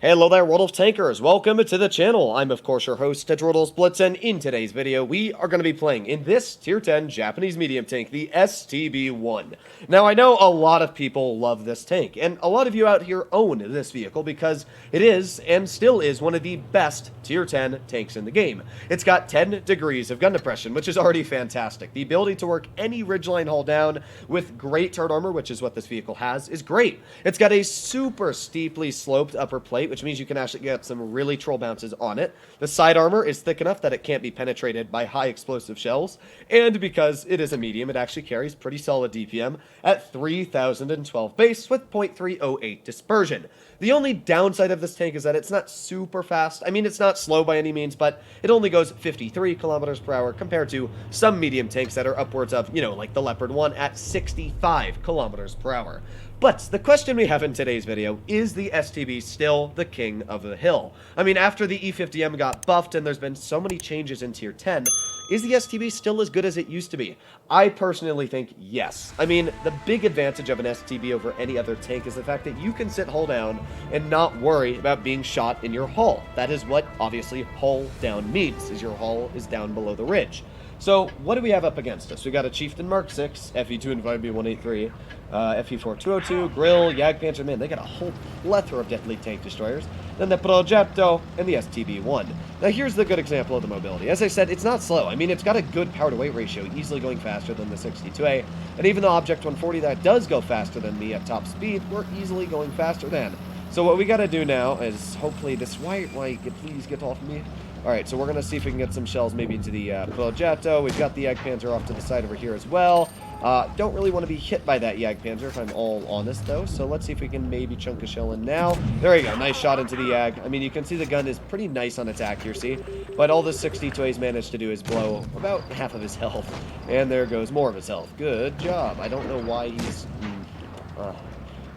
Hello there, World of Tankers. Welcome to the channel. I'm, of course, your host, Droodles, Blitz, and in today's video, we are going to be playing in this Tier 10 Japanese medium tank, the STB-1. Now, I know a lot of people love this tank, and a lot of you out here own this vehicle because it is, and still is, one of the best Tier 10 tanks in the game. It's got 10 degrees of gun depression, which is already fantastic. The ability to work any ridgeline hull down with great turret armor, which is what this vehicle has, is great. It's got a super steeply sloped upper plate, which means you can actually get some really troll bounces on it. The side armor is thick enough that it can't be penetrated by high explosive shells, and because it is a medium, it actually carries pretty solid DPM at 3012 base with 0.308 dispersion. The only downside of this tank is that it's not super fast. I mean, it's not slow by any means, but it only goes 53 kilometers per hour compared to some medium tanks that are upwards of, like the Leopard 1 at 65 kilometers per hour. But the question we have in today's video, is the STB still the king of the hill? I mean, after the E50M got buffed and there's been so many changes in Tier 10, is the STB still as good as it used to be? I personally think yes. I mean, the big advantage of an STB over any other tank is the fact that you can sit hull down and not worry about being shot in your hull. That is what, obviously, hull down means, is your hull is down below the ridge. So, what do we have up against us? We got a Chieftain Mark 6, FE2 and 5B183, FE4 202, Grill, Jagdpanzer, man, they got a whole plethora of Death League tank destroyers. Then the Progetto and the STB-1. Now, here's the good example of the mobility. As I said, it's not slow. I mean, it's got a good power-to-weight ratio, easily going faster than the 62A. And even the Object 140 that does go faster than me at top speed, we're easily going faster than. So what we got to do now is hopefully this... Why please get off me? Alright, so we're going to see if we can get some shells maybe into the Progetto. We've got the Jagdpanzer off to the side over here as well. Don't really want to be hit by that Jagdpanzer, if I'm all honest, though. So let's see if we can maybe chunk a shell in now. There we go. Nice shot into the Jag. I mean, you can see the gun is pretty nice on its accuracy. But all this 62A's managed to do is blow about half of his health. And there goes more of his health. Good job. I don't know why he's...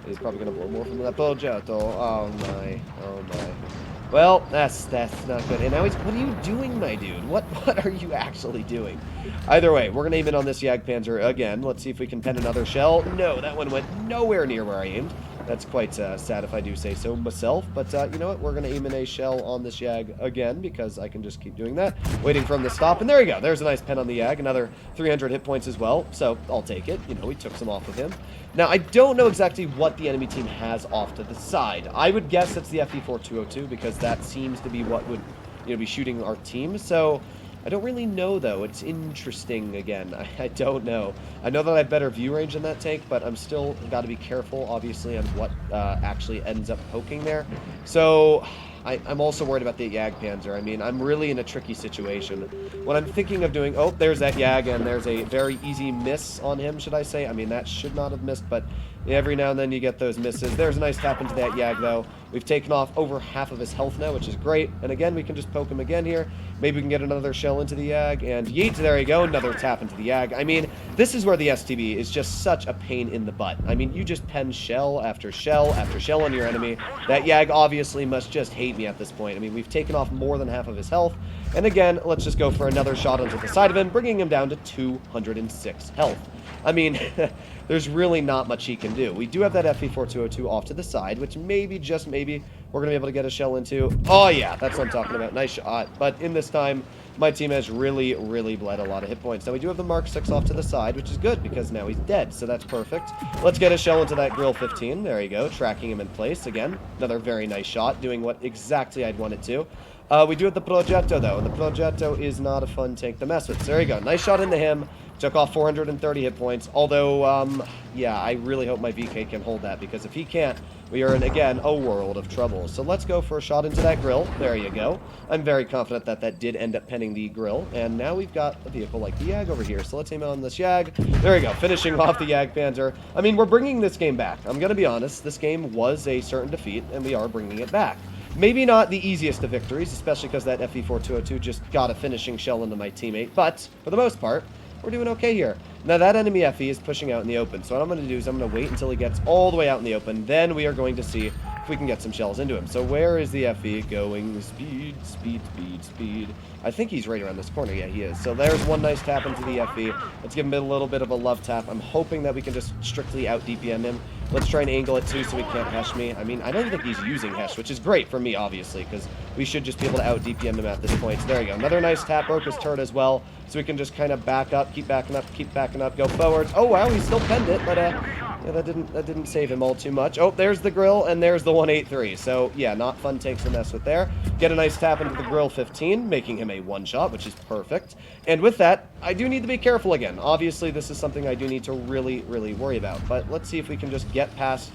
he's probably going to blow more from that Progetto. Oh, my. Oh, my. Well, that's not good. And now he's... What are you doing, my dude? What are you actually doing? Either way, we're going to aim in on this Jagdpanzer again. Let's see if we can pen another shell. No, that one went nowhere near where I aimed. That's quite sad if I do say so myself. But you know what? We're going to aim in a shell on this Jag again because I can just keep doing that. Waiting for him to stop. And there we go. There's a nice pen on the Jag. Another 300 hit points as well. So I'll take it. We took some off of him. Now, I don't know exactly what the enemy team has off to the side. I would guess it's the FE4 202 because that seems to be what would be shooting our team. So... I don't really know, though. It's interesting, again. I don't know. I know that I have better view range in that tank, but I'm still got to be careful, obviously, on what actually ends up poking there. So, I'm also worried about the Jagdpanzer. I mean, I'm really in a tricky situation. What I'm thinking of doing... Oh, there's that Jag, and there's a very easy miss on him, should I say. I mean, that should not have missed, but every now and then you get those misses. There's a nice tap into that Jag, though. We've taken off over half of his health now, which is great. And again, we can just poke him again here. Maybe we can get another shell into the Jag, and yeet, there you go, another tap into the Jag. I mean, this is where the STB is just such a pain in the butt. I mean, you just pen shell after shell after shell on your enemy. That Jag obviously must just hate me at this point. I mean, we've taken off more than half of his health. And again, let's just go for another shot onto the side of him, bringing him down to 206 health. I mean, there's really not much he can do. We do have that FE4 202 off to the side, which maybe, just maybe, we're going to be able to get a shell into. Oh, yeah, that's what I'm talking about. Nice shot. But in this time, my team has really, really bled a lot of hit points. Now, we do have the Mark 6 off to the side, which is good because now he's dead, so that's perfect. Let's get a shell into that Grill 15. There you go, tracking him in place. Again, another very nice shot, doing what exactly I'd want it to. We do have the Progetto, though, and the Progetto is not a fun tank to mess with. So there you go. Nice shot into him. Took off 430 hit points. Although, yeah, I really hope my VK can hold that, because if he can't, we are in, again, a world of trouble. So let's go for a shot into that Grill. There you go. I'm very confident that that did end up penning the Grill. And now we've got a vehicle like the Jag over here. So let's aim on this Jag. There we go. Finishing off the Jagdpanzer. I mean, we're bringing this game back. I'm going to be honest. This game was a certain defeat, and we are bringing it back. Maybe not the easiest of victories, especially because that FE4 202 just got a finishing shell into my teammate. But, for the most part, we're doing okay here. Now, that enemy FE is pushing out in the open. So what I'm going to do is I'm going to wait until he gets all the way out in the open. Then we are going to see if we can get some shells into him. So where is the FE going? Speed, speed, speed, speed. I think he's right around this corner. Yeah, he is. So there's one nice tap into the FE. Let's give him a little bit of a love tap. I'm hoping that we can just strictly out DPM him. Let's try and angle it too so he can't hesh me. I mean, I don't think he's using hesh, which is great for me, obviously, because we should just be able to out DPM him at this point. So there you go. Another nice tap, broke his turret as well, so we can just kind of back up, keep backing up, go forward. Oh, wow, he still penned it, but yeah, that didn't save him all too much. Oh, there's the grill, and there's the 183. So, yeah, not fun tanks to mess with there. Get a nice tap into the grill 15, making him a one-shot, which is perfect. And with that, I do need to be careful again. Obviously, this is something I do need to really, really worry about. But let's see if we can just get past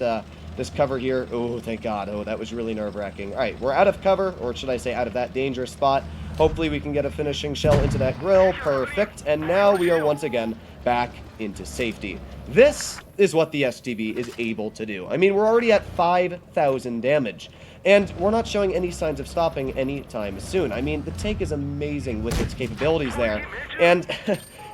this cover here. Oh, thank God. Oh, that was really nerve-wracking. All right, we're out of cover, or should I say out of that dangerous spot. Hopefully, we can get a finishing shell into that grill. Perfect. And now we are once again back into safety. This is what the STB is able to do. I mean, we're already at 5,000 damage, and we're not showing any signs of stopping anytime soon. I mean, the tank is amazing with its capabilities there, and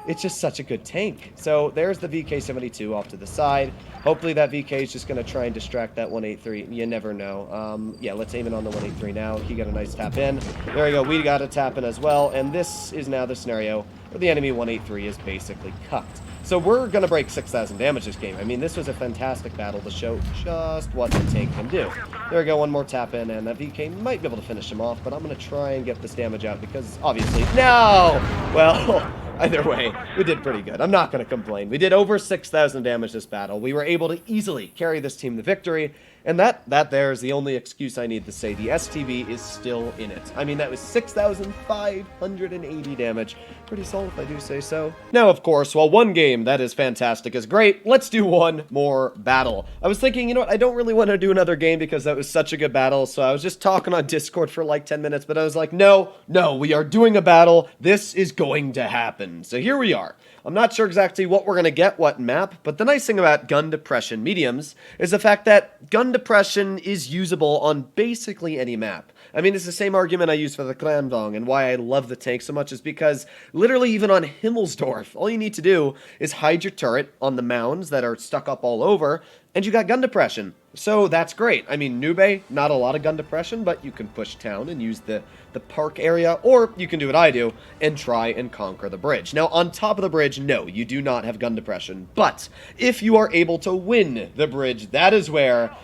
it's just such a good tank. So there's the VK-72 off to the side. Hopefully that VK is just going to try and distract that 183. You never know. Yeah, let's aim it on the 183 now. He got a nice tap in. There we go. We got a tap in as well, and this is now the scenario where the enemy 183 is basically cucked. So we're going to break 6,000 damage this game. I mean, this was a fantastic battle to show just what the tank can do. There we go, one more tap in, and that VK might be able to finish him off, but I'm going to try and get this damage out because, obviously, no! Well, either way, we did pretty good. I'm not going to complain. We did over 6,000 damage this battle. We were able to easily carry this team to victory, and that there is the only excuse I need to say the STB is still in it. I mean, that was 6,580 damage. Pretty solid if I do say so. Now, of course, while one game that is fantastic is great, let's do one more battle. I was thinking, you know what, I don't really want to do another game because that was such a good battle, so I was just talking on Discord for like 10 minutes, but I was like, no, we are doing a battle. This is going to happen. So here we are. I'm not sure exactly what we're going to get, what map, but the nice thing about gun depression mediums is the fact that gun depression is usable on basically any map. I mean, it's the same argument I use for the Kranvang, and why I love the tank so much is because literally even on Himmelsdorf, all you need to do is hide your turret on the mounds that are stuck up all over, and you got gun depression. So that's great. I mean, Nube, not a lot of gun depression, but you can push town and use the park area, or you can do what I do and try and conquer the bridge. Now, on top of the bridge, no, you do not have gun depression, but if you are able to win the bridge, that is where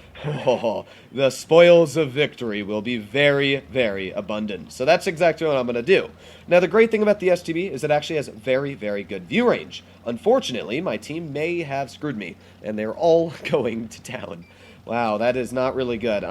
the spoils of victory will be very, very abundant. So that's exactly what I'm going to do. Now, the great thing about the STB is it actually has very, very good view range. Unfortunately, my team may have screwed me, and they're all going to town. Wow, that is not really good.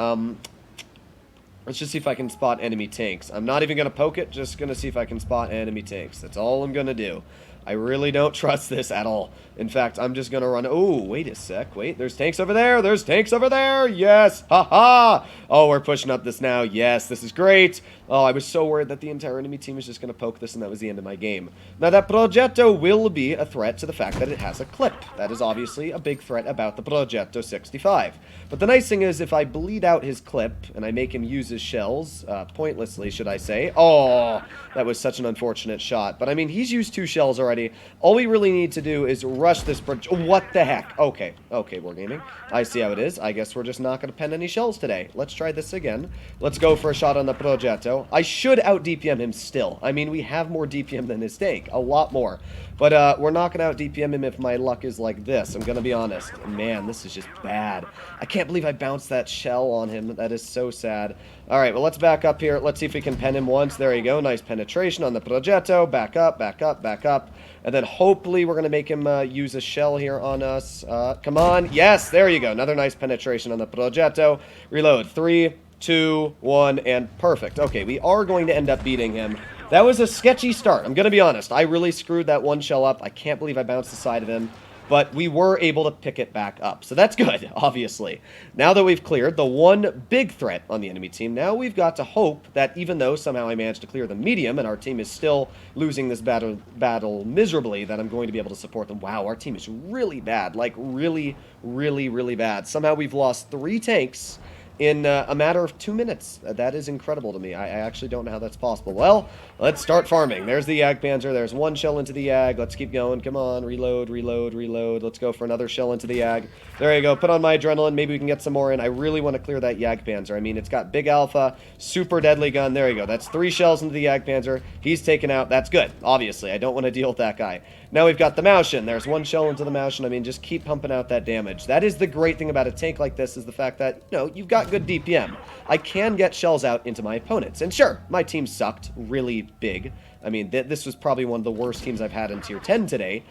Let's just see if I can spot enemy tanks. I'm not even going to poke it, just going to see if I can spot enemy tanks. That's all I'm going to do. I really don't trust this at all. In fact, I'm just going to run... Oh, wait a sec. Wait, there's tanks over there. There's tanks over there. Yes. Ha-ha. Oh, we're pushing up this now. Yes, this is great. Oh, I was so worried that the entire enemy team was just going to poke this, and that was the end of my game. Now, that Progetto will be a threat to the fact that it has a clip. That is obviously a big threat about the Progetto 65. But the nice thing is, if I bleed out his clip, and I make him use his shells, pointlessly, should I say. Oh, that was such an unfortunate shot. But, I mean, he's used 2 shells already. All we really need to do is rush this bridge. What the heck? Okay, Wargaming. I see how it is. I guess we're just not going to pen any shells today. Let's try this again. Let's go for a shot on the Progetto. I should out-DPM him still. I mean, we have more DPM than his tank. A lot more. But we're not going to out-DPM him if my luck is like this. I'm going to be honest. Man, this is just bad. I can't believe I bounced that shell on him. That is so sad. All right, well, let's back up here. Let's see if we can pen him once. There you go. Nice penetration on the Progetto. Back up, back up, back up. And then hopefully we're going to make him use a shell here on us. Come on. Yes, there you go. Another nice penetration on the Progetto. Reload. 3, 2, 1, and perfect. Okay, we are going to end up beating him. That was a sketchy start. I'm going to be honest. I really screwed that one shell up. I can't believe I bounced the side of him. But we were able to pick it back up. So that's good, obviously. Now that we've cleared the one big threat on the enemy team, now we've got to hope that even though somehow I managed to clear the medium and our team is still losing this battle miserably, that I'm going to be able to support them. Wow, our team is really bad. Like, really, really, really bad. Somehow we've lost 3 tanks in a matter of 2 minutes. That is incredible to me. I actually don't know how that's possible. Well, let's start farming. There's the Jagdpanzer. There's one shell into the Yag. Let's keep going. Come on. Reload, reload, reload. Let's go for another shell into the Yag. There you go. Put on my adrenaline. Maybe we can get some more in. I really want to clear that Jagdpanzer. I mean, it's got big alpha, super deadly gun. There you go. That's 3 shells into the Jagdpanzer. He's taken out. That's good. Obviously, I don't want to deal with that guy. Now we've got the Maushin. There's 1 shell into the Maushin. I mean, just keep pumping out that damage. That is the great thing about a tank like this, is the fact that, you know, you've got good DPM. I can get shells out into my opponents. And sure, my team sucked really big. I mean, this was probably one of the worst teams I've had in Tier 10 today.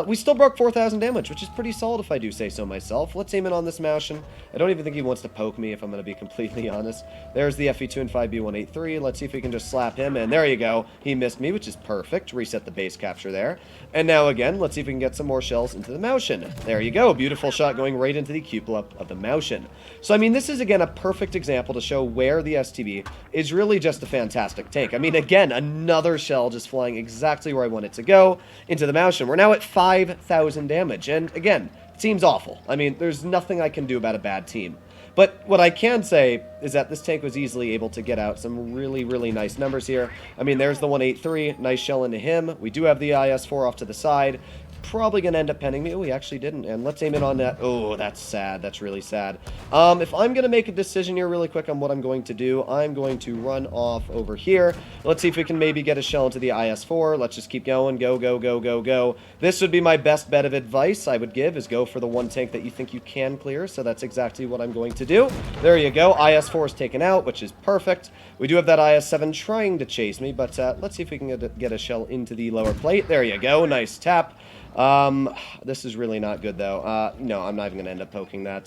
We still broke 4,000 damage, which is pretty solid if I do say so myself. Let's aim in on this Maushin. I don't even think he wants to poke me, if I'm going to be completely honest. There's the FE2 and 5B183. Let's see if we can just slap him, and there you go. He missed me, which is perfect. Reset the base capture there. And now again, let's see if we can get some more shells into the Maushin. There you go. Beautiful shot going right into the cupola of the Maushin. So, I mean, this is, again, a perfect example to show where the STB is really just a fantastic tank. I mean, again, another shell just flying exactly where I want it to go into the Maushin. We're now at 5,000 damage, and again, it seems awful. I mean, there's nothing I can do about a bad team. But what I can say is that this tank was easily able to get out some really, really nice numbers here. I mean, there's the 183, nice shell into him. We do have the IS-4 off to the side. Probably going to end up penning me. Oh, he actually didn't. And let's aim in on that. Oh, that's sad. That's really sad. If I'm going to make a decision here really quick on what I'm going to do, I'm going to run off over here. Let's see if we can maybe get a shell into the IS-4. Let's just keep going. Go, go, go, go, go. This would be my best bet of advice I would give, is go for the one tank that you think you can clear. So that's exactly what I'm going to do. There you go. IS-4 is taken out, which is perfect. We do have that IS-7 trying to chase me, but let's see if we can get a shell into the lower plate. There you go. Nice tap. This is really not good, though. No, I'm not even going to end up poking that.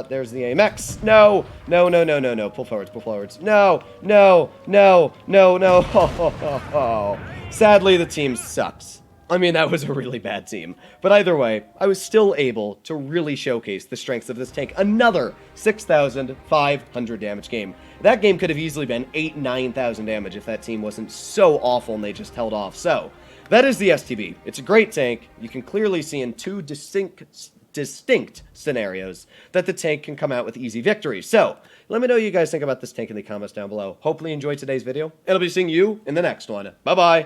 There's the AMX. No, no, no, no, no, no. Pull forwards, pull forwards. No, no, no, no, no. Oh. Sadly, the team sucks. I mean, that was a really bad team. But either way, I was still able to really showcase the strengths of this tank. Another 6,500 damage game. That game could have easily been 8,000, 9,000 damage if that team wasn't so awful and they just held off. So, that is the STB. It's a great tank. You can clearly see in 2 distinct scenarios that the tank can come out with easy victories. So, let me know what you guys think about this tank in the comments down below. Hopefully you enjoyed today's video, and I'll be seeing you in the next one. Bye-bye.